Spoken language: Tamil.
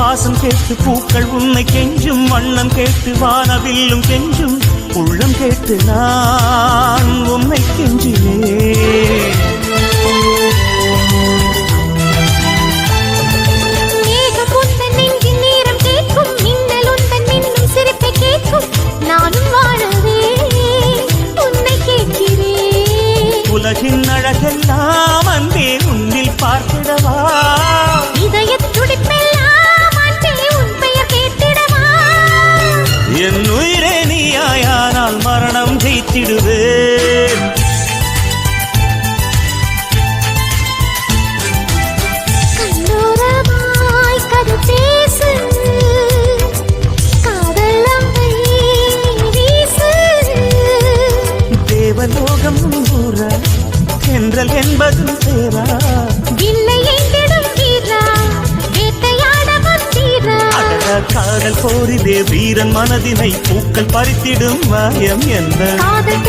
வாசம் கேட்டு பூக்கள் உன்னை கெஞ்சும், வண்ணம் கேட்டு வானவில்லும் கெஞ்சும், உள்ளம் கேட்டு நான் உன்னை கெஞ்சினேன். உலகின் அழகெல்லாம் அன்பே உன்னில் பார்த்திடவா, இதயத் துடிப்பெல்லாம் அன்பே உன் பெயர் கேட்டிடவா. என் உயிரே நீயாயானால் மரணம் ஜெயித்திடுவேன். கண்ணோரமாய் கதை பேசு, காதல் அம்பை வீசு. தேவலோகம் ஊரா என்றல் என்பதும் சேரா, இல்லை எங்கிடும் வீரா, வேட்டையாட வந்தீரா. காதல் போரிலே வீரன் மனதினை பூக்கள் பறித்திடும் மாயம் என்ன. காதல்